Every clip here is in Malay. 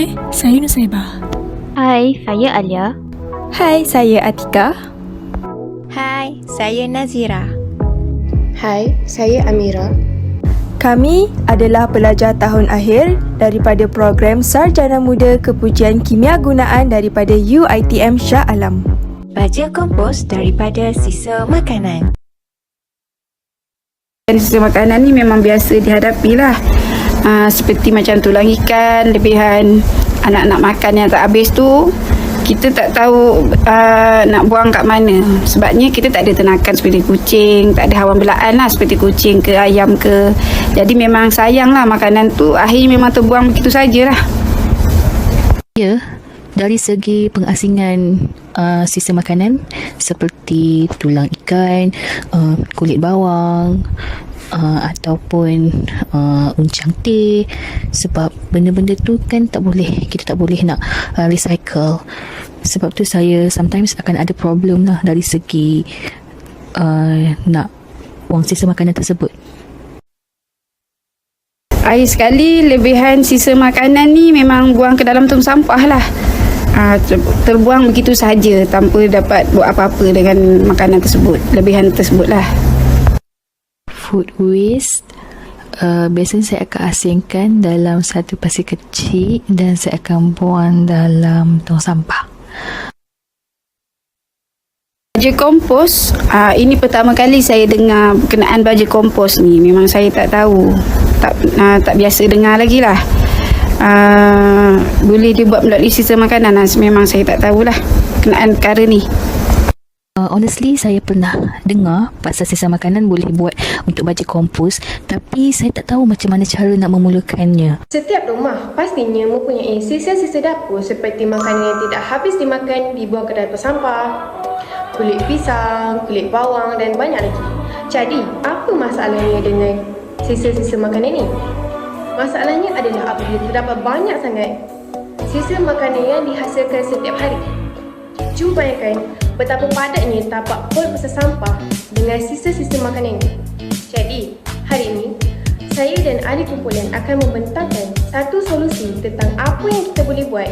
Hai, saya Nusaibah. Hai, saya Alia. Hai, saya Atika. Hai, saya Nazira. Hai, saya Amira. Kami adalah pelajar tahun akhir daripada program Sarjana Muda Kepujian Kimia Gunaan daripada UiTM Shah Alam. Baja kompos daripada sisa makanan. Sisa makanan ni memang biasa dihadapi lah. Seperti macam tulang ikan, lebihan anak-anak makan yang tak habis tu, kita tak tahu nak buang kat mana. Sebabnya kita tak ada ternakan seperti kucing, tak ada haiwan belaan lah seperti kucing ke ayam ke. Jadi memang sayang lah makanan tu akhirnya memang terbuang begitu sajalah. Ya, dari segi pengasingan sisa makanan seperti tulang ikan, kulit bawang, ataupun uncang teh, sebab benda-benda tu kan kita tak boleh nak recycle. Sebab tu saya sometimes akan ada problem lah dari segi nak buang sisa makanan tersebut. Akhir sekali lebihan sisa makanan ni memang buang ke dalam tong sampah lah. Terbuang begitu saja tanpa dapat buat apa-apa dengan makanan tersebut, lebihan tersebut lah. Food waste biasanya saya akan asingkan dalam satu pasir kecil dan saya akan buang dalam tong sampah. Baja kompos, ini pertama kali saya dengar berkenaan baja kompos ni. Memang saya tak tahu, tak biasa dengar lagi lah. Boleh dibuat melalui sisa makanan, memang saya tak tahulah berkenaan perkara ni. Honestly, saya pernah dengar pasal sisa makanan boleh buat untuk baja kompos, tapi saya tak tahu macam mana cara nak memulakannya. Setiap rumah pastinya mempunyai sisa-sisa dapur seperti makanan yang tidak habis dimakan dibuang ke dalam sampah, kulit pisang, kulit bawang dan banyak lagi. Jadi, apa masalahnya dengan sisa-sisa makanan ini? Masalahnya adalah apabila terdapat banyak sangat sisa makanan yang dihasilkan setiap hari. Cuba bayangkan betapa padatnya tapak pol besar sampah dengan sisa-sisa makanan ini. Jadi, hari ini saya dan ahli kumpulan akan membentangkan satu solusi tentang apa yang kita boleh buat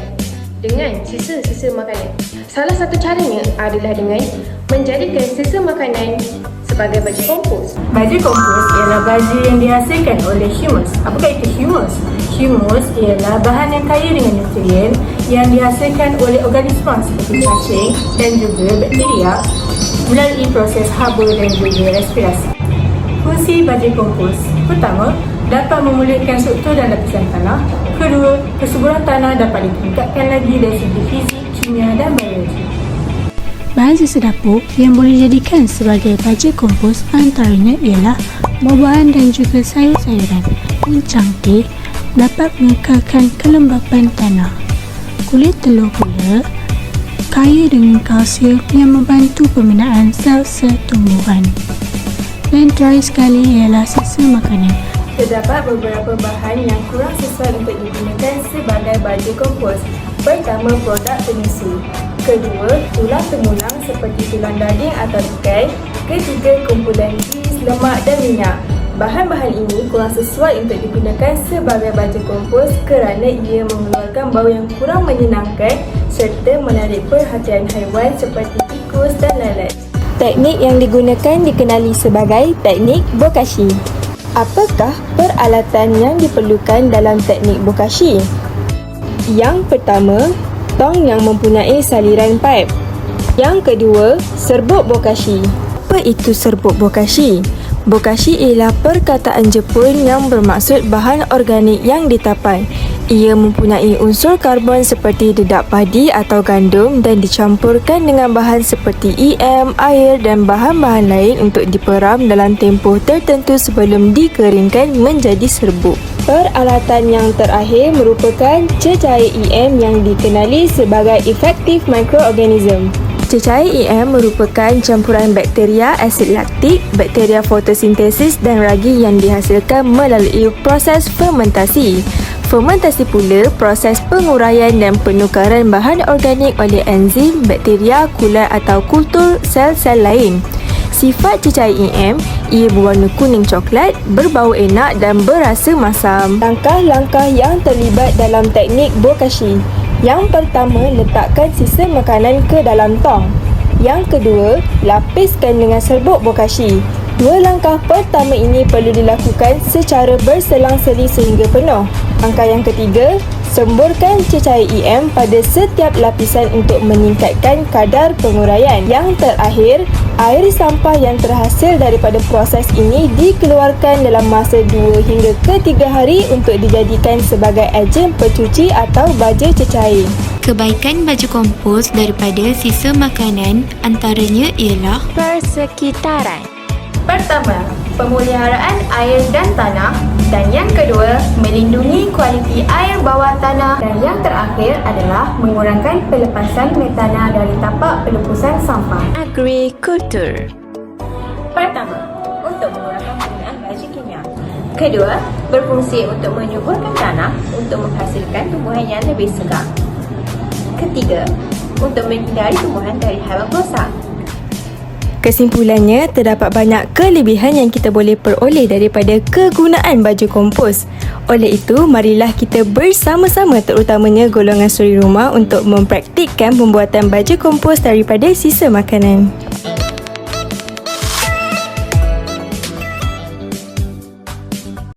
dengan sisa-sisa makanan. Salah satu caranya adalah dengan menjadikan sisa makanan sebagai baja kompos. Baja kompos ialah baja yang dihasilkan oleh humus. Apakah itu humus? Humus ialah bahan yang kaya dengan nutrien yang dihasilkan oleh organisma seperti cacing dan juga bakteria melalui proses haba dan juga respirasi. Fungsi baja kompos: pertama, dapat memulihkan struktur dan lapisan tanah. Kedua, kesuburan tanah dapat ditingkatkan lagi dari segi fizik, kimia dan biologi. Bahan sisa dapur yang boleh dijadikan sebagai baja kompos antaranya ialah buah-buahan dan juga sayur-sayuran. Uncang teh dapat mengekalkan kelembapan tanah. Kulit telur pula kaya dengan kalsium yang membantu pembinaan sel-sel tumbuhan. Dan terakhir sekali ialah sisa makanan. Terdapat beberapa bahan yang kurang sesuai untuk digunakan sebagai baja kompos. Pertama, produk penyusu. Kedua, tulang temulang seperti tulang daging atau ikan. Ketiga, kumpulan cheese, lemak dan minyak. Bahan-bahan ini kurang sesuai untuk digunakan sebagai baja kompos kerana ia mengeluarkan bau yang kurang menyenangkan serta menarik perhatian haiwan seperti tikus dan lalat. Teknik yang digunakan dikenali sebagai teknik bokashi. Apakah peralatan yang diperlukan dalam teknik bokashi? Yang pertama, tong yang mempunyai saliran paip. Yang kedua, serbuk bokashi. Apa itu serbuk bokashi? Bokashi ialah perkataan Jepun yang bermaksud bahan organik yang ditapai. Ia mempunyai unsur karbon seperti dedak padi atau gandum dan dicampurkan dengan bahan seperti air dan bahan-bahan lain untuk diperam dalam tempoh tertentu sebelum dikeringkan menjadi serbuk. Peralatan yang terakhir merupakan cecair yang dikenali sebagai effective microorganism. Cecair merupakan campuran bakteria asid laktik, bakteria fotosintesis dan ragi yang dihasilkan melalui proses fermentasi. Fermentasi pula proses penguraian dan penukaran bahan organik oleh enzim, bakteria, kulat atau kultur sel-sel lain. Sifat cecair EM, ia berwarna kuning coklat, berbau enak dan berasa masam. Langkah-langkah yang terlibat dalam teknik bokashi. Yang pertama, letakkan sisa makanan ke dalam tong. Yang kedua, lapiskan dengan serbuk bokashi. Dua langkah pertama ini perlu dilakukan secara berselang-seli sehingga penuh. Langkah yang ketiga, semburkan cecair EM pada setiap lapisan untuk meningkatkan kadar penguraian. Yang terakhir, air sampah yang terhasil daripada proses ini dikeluarkan dalam masa 2 hingga ke 3 hari untuk dijadikan sebagai ejen pencuci atau baja cecair. Kebaikan baju kompos daripada sisa makanan antaranya ialah Persekitaran. Pertama, pemeliharaan air dan tanah, dan yang kedua, melindungi kualiti air bawah tanah, dan yang terakhir adalah mengurangkan pelepasan metana dari tapak pelupusan sampah. Agrikultur. Pertama, untuk mengurangkan penggunaan baja kimia. Kedua, berfungsi untuk menyuburkan tanah untuk menghasilkan tumbuhan yang lebih segar. Ketiga, untuk menghindari tumbuhan dari haiwan perosak. Kesimpulannya, terdapat banyak kelebihan yang kita boleh peroleh daripada kegunaan baju kompos. Oleh itu, marilah kita bersama-sama, terutamanya golongan suri rumah, untuk mempraktikkan pembuatan baju kompos daripada sisa makanan.